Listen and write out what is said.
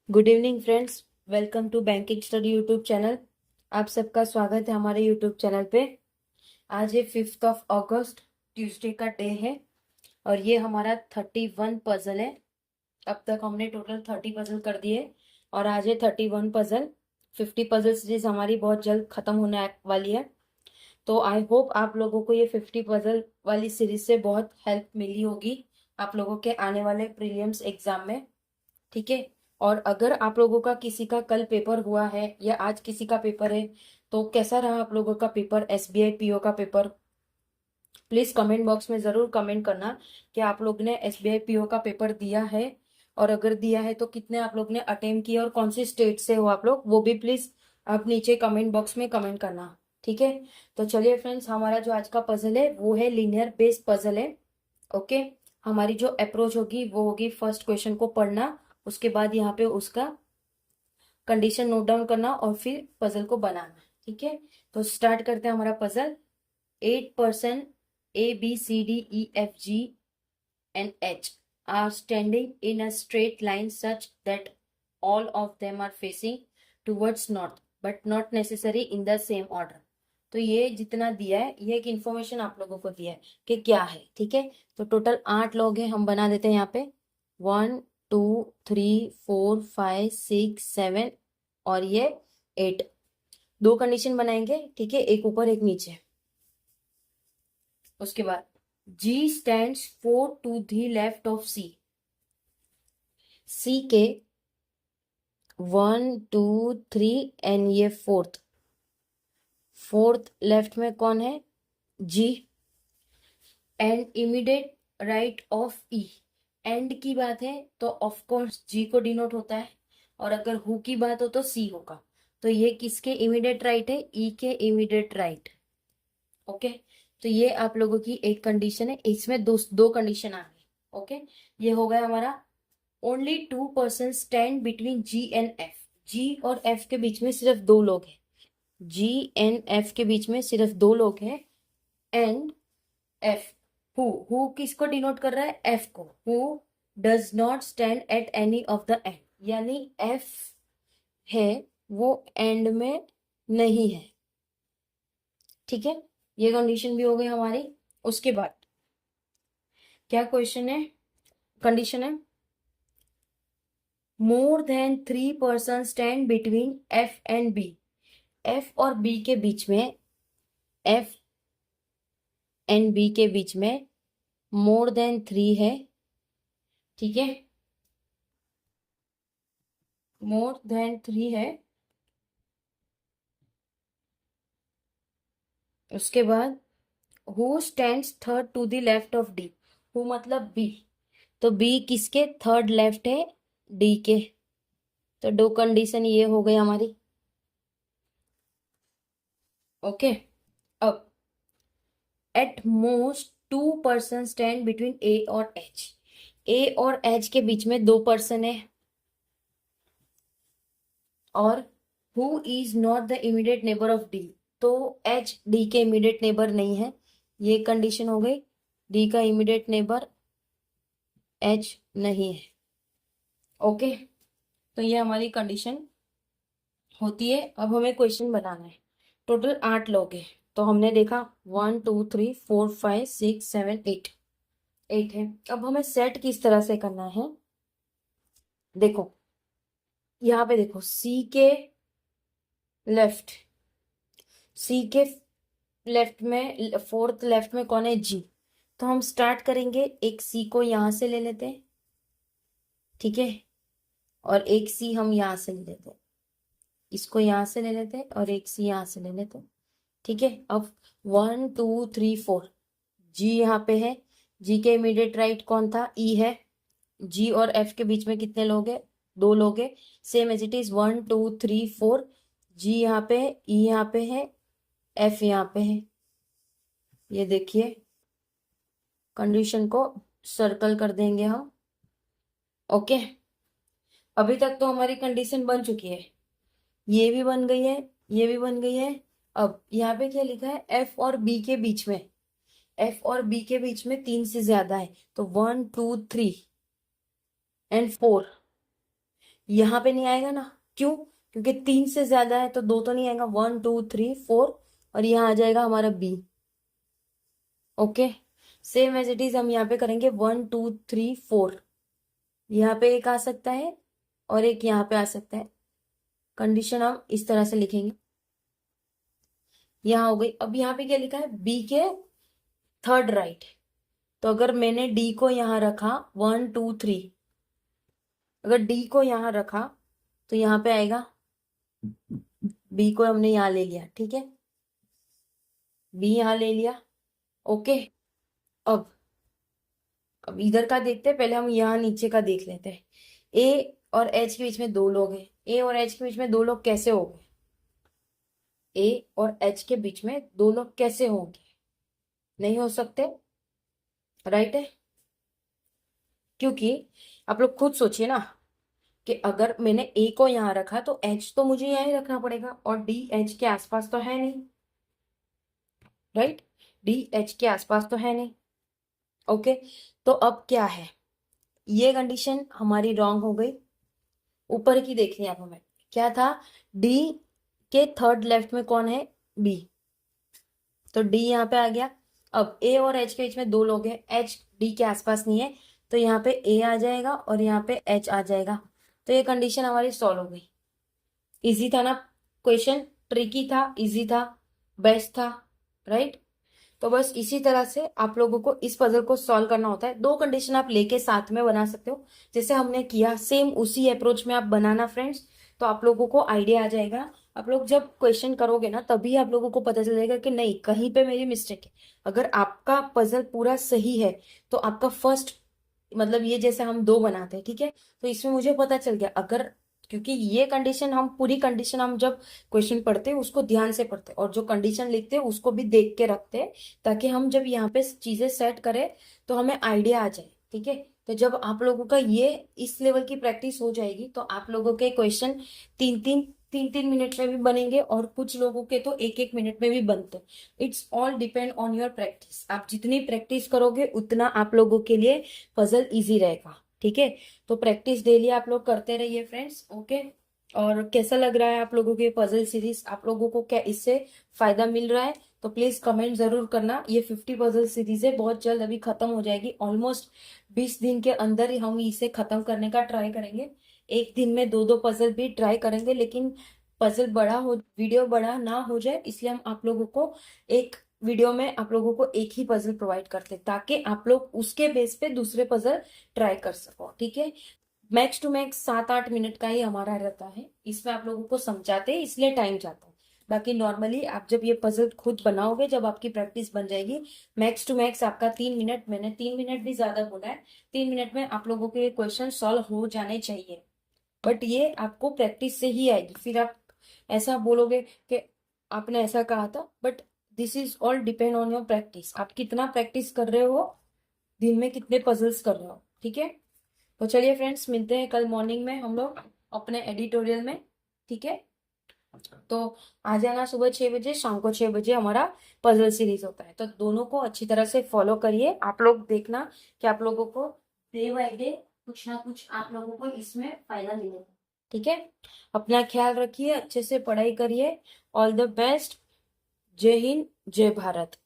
Good evening friends, welcome to banking study YouTube channel. आप सबका स्वागत है हमारे यूट्यूब चैनल पे। आज है 5 अगस्त, ट्यूसडे का डे है और ये हमारा 31 पजल है। अब तक हमने टोटल 30 पजल कर दिए और आज है 31 पजल। 50 पजल सीरीज हमारी बहुत जल्द खत्म होने वाली है। तो आई होप आप लोगों को ये 50 पजल वाली सीरीज से बहुत हेल्प मिली होगी आप लोगों के आने वाले प्रीलिम्स एग्जाम में। ठीक है। और अगर आप लोगों का किसी का कल पेपर हुआ है या आज किसी का पेपर है तो कैसा रहा आप लोगों का पेपर, एसबीआई पीओ का पेपर? प्लीज कमेंट बॉक्स में जरूर कमेंट करना कि आप लोग ने एसबीआई पीओ का पेपर दिया है और अगर दिया है तो कितने आप लोग ने अटेम्प्ट किया और कौन सी स्टेट से हो आप लोग, वो भी प्लीज आप नीचे कमेंट बॉक्स में कमेंट करना। ठीक है। तो चलिए फ्रेंड्स, हमारा जो आज का पजल है वो है लीनियर बेस्ड पजल है। ओके। हमारी जो अप्रोच होगी वो होगी फर्स्ट क्वेश्चन को पढ़ना, उसके बाद यहाँ पे उसका कंडीशन नोट डाउन करना और फिर पजल को बनाना। ठीक है। तो स्टार्ट करते हैं हमारा puzzle. 8% ABCDEFG and H are standing in a straight line such that all of them are facing towards north but not necessary in the same order। तो ये जितना दिया है ये एक इंफॉर्मेशन आप लोगों को दिया है कि क्या है। ठीक है। तो टोटल 8 लोग हैं, हम बना देते हैं यहाँ पे 1 2 3 4 5 6 7 और ये 8। दो कंडीशन बनाएंगे। ठीक है, एक ऊपर एक नीचे। उसके बाद G stands 4 to the left of C। C के 1 2 3 एंड ये फोर्थ लेफ्ट में कौन है? G। And immediate right of E। And की बात है तो ऑफ कोर्स G को डिनोट होता है और अगर हु की बात हो तो C होगा। तो ये किसके इमीडिएट राइट है? E के इमीडिएट राइट। ओके। तो ये आप लोगों की एक कंडीशन है, इसमें दो कंडीशन आ गई। ओके। ये हो गया हमारा only 2% stand between G and F। G और F के बीच में सिर्फ दो लोग हैं। G एंड F के बीच में सिर्फ दो लोग हैं। एंड F, हु किसको डिनोट कर रहा है? F को। Who does not stand at any of the end, यानी F है वो एंड में नहीं है। ठीक है। ये कंडीशन भी हो गई हमारी। उसके बाद क्या क्वेश्चन है, कंडीशन है more than 3% stand between F and B। F और B के बीच में, F एंड B के बीच में मोर देन 3 है। ठीक है, मोर देन 3 है। उसके बाद who stands third to the left of D। Who मतलब B, तो B किसके थर्ड लेफ्ट है? D के। तो दो कंडीशन ये हो गई हमारी। ओके। अब at most 2% stand between A और H। A और H के बीच में 2% है और who is not the immediate neighbour of D। तो H D के इमीडिएट नेबर नहीं है, ये कंडीशन हो गई। D का इमीडिएट नेबर H नहीं है। ओके। तो ये हमारी कंडीशन होती है। अब हमें क्वेश्चन बनाना है। टोटल 8 लोग हैं तो हमने देखा 1 2 3 4 5 6 7 8। 8 है। अब हमें सेट किस तरह से करना है? देखो यहाँ पे देखो, सी के लेफ्ट, सी के लेफ्ट में, फोर्थ लेफ्ट में कौन है? जी। तो हम स्टार्ट करेंगे, एक सी को यहां से ले लेते हैं। ठीक है। और एक सी हम यहां से ले लेते हैं, इसको यहां से ले लेते हैं और एक सी यहां से ले लेते हैं। ठीक है। अब 1 2 3 4 जी यहाँ पे है। जी के इमीडिएट राइट कौन था? ई है। जी और एफ के बीच में कितने लोग हैं? दो लोग हैं। Same as it is 1 2 3 4। जी यहाँ पे है, ई यहाँ पे है, एफ यहाँ पे है। ये देखिए कंडीशन को सर्कल कर देंगे हम। ओके। अभी तक तो हमारी कंडीशन बन चुकी है, ये भी बन गई है, ये भी बन गई है। अब यहाँ पे क्या लिखा है? एफ और बी के बीच में, एफ और बी के बीच में 3 से ज्यादा है तो 1 2 3 एंड 4। यहाँ पे नहीं आएगा ना, क्यों? क्योंकि 3 से ज्यादा है तो 2 तो नहीं आएगा, 1 2 3 4, और यहाँ आ जाएगा हमारा B. Okay, same as it is हम यहाँ पे करेंगे 1 2 3 4। यहाँ पे एक आ सकता है और एक यहाँ पे आ सकता है। कंडीशन हम इस तरह से लिखेंगे, यहाँ हो गई। अब यहाँ पे क्या लिखा है, बी के थर्ड राइट। तो अगर मैंने डी को यहाँ रखा 1 2 3, अगर डी को यहाँ रखा तो यहाँ पे आएगा, बी को हमने यहाँ ले लिया, ठीक है, बी यहाँ ले लिया। ओके, अब अब इधर का देखते हैं, पहले हम यहाँ नीचे का देख लेते हैं। ए और एच के बीच में 2 लोग हैं, ए और एच के बीच में 2 लोग कैसे हो गए? ए और एच के बीच में 2 लोग कैसे होंगे? नहीं हो सकते, राइट है? क्योंकि आप लोग खुद सोचिए ना कि अगर मैंने ए को यहाँ रखा तो एच तो मुझे यहाँ ही रखना पड़ेगा, और डी एच के आसपास तो है नहीं, राइट? डी एच के आसपास तो है नहीं। ओके, तो अब क्या है, ये कंडीशन हमारी रॉन्ग हो गई। ऊपर की देखनी है अब हमें, क्या था, डी के थर्ड लेफ्ट में कौन है, बी, तो डी यहाँ पे आ गया। अब ए और एच के बीच में 2 लोग हैं, एच डी के आसपास नहीं है, तो यहाँ पे ए आ जाएगा और यहाँ पे एच आ जाएगा। तो ये कंडीशन हमारी सॉल्व हो गई। इजी था ना क्वेश्चन? ट्रिकी था, इजी था, बेस्ट था, राइट? तो बस इसी तरह से आप लोगों को इस पजल को सॉल्व करना होता है। 2 कंडीशन आप लेके साथ में बना सकते हो, जैसे हमने किया सेम उसी अप्रोच में आप बनाना फ्रेंड्स, तो आप लोगों को आइडिया आ जाएगा। आप लोग जब क्वेश्चन करोगे ना तभी आप लोगों को पता चल जाएगा कि नहीं, कहीं पे मेरी मिस्टेक है। अगर आपका पजल पूरा सही है तो आपका फर्स्ट, मतलब ये जैसे हम 2 बनाते हैं, ठीक है, तो इसमें मुझे पता चल गया अगर, क्योंकि ये कंडीशन हम पूरी कंडीशन हम जब क्वेश्चन पढ़ते हैं उसको ध्यान से पढ़ते हैं, और जो कंडीशन लिखते हैं उसको भी देख के रखते हैं, ताकि हम जब यहाँ पे चीजें सेट करें तो हमें आइडिया आ जाए, ठीक है। तो जब आप लोगों का ये इस लेवल की प्रैक्टिस हो जाएगी तो आप लोगों के क्वेश्चन 3-3 मिनट में भी बनेंगे, और कुछ लोगों के तो 1-1 मिनट में भी बनते हैं। It's all depend on your practice. आप जितनी प्रैक्टिस करोगे उतना आप लोगों के लिए पजल इजी रहेगा, ठीक है। तो प्रैक्टिस डेली आप लोग करते रहिए फ्रेंड्स, ओके। और कैसा लग रहा है आप लोगों के पजल सीरीज? आप लोगों को क्या इससे फायदा मिल रहा है? तो प्लीज कमेंट जरूर करना। ये 50 पजल सीरीज है, बहुत जल्द अभी खत्म हो जाएगी, ऑलमोस्ट 20 दिन के अंदर ही हम इसे खत्म करने का ट्राई करेंगे। एक दिन में 2-2 पजल भी ट्राई करेंगे, लेकिन पजल बड़ा हो, वीडियो बड़ा ना हो जाए, इसलिए हम आप लोगों को एक वीडियो में आप लोगों को एक ही पजल प्रोवाइड करते हैं, ताकि आप लोग उसके बेस पे दूसरे पजल ट्राई कर सको, ठीक है। मैक्स टू मैक्स 7-8 मिनट का ही हमारा रहता है, इसमें आप लोगों को समझाते हैं इसलिए टाइम जाता है। बाकी नॉर्मली आप जब ये पजल खुद बनाओगे, जब आपकी प्रैक्टिस बन जाएगी, मैक्स टू मैक्स आपका 3 मिनट, मैंने 3 मिनट भी ज्यादा बोला है, 3 मिनट में आप लोगों के क्वेश्चन सॉल्व हो जाने चाहिए। बट ये आपको प्रैक्टिस से ही आएगी। फिर आप ऐसा बोलोगे कि आपने ऐसा कहा था, but this is all depend on your practice. आप कितना प्रैक्टिस कर रहे हो, दिन में कितने पजल्स कर रहे हो, ठीक है। तो चलिए फ्रेंड्स, मिलते हैं कल मॉर्निंग में हम लोग अपने एडिटोरियल में, ठीक है। तो आ जाना सुबह 6 बजे, शाम को 6 बजे हमारा पजल सीरीज होता है, तो दोनों को अच्छी तरह से फॉलो करिए। आप लोग देखना कि आप लोगों को डे बाय डे कुछ ना कुछ आप लोगों को इसमें फायदा मिलेगा, ठीक है। अपना ख्याल रखिए, अच्छे से पढ़ाई करिए। All the best. जय हिंद, जय भारत।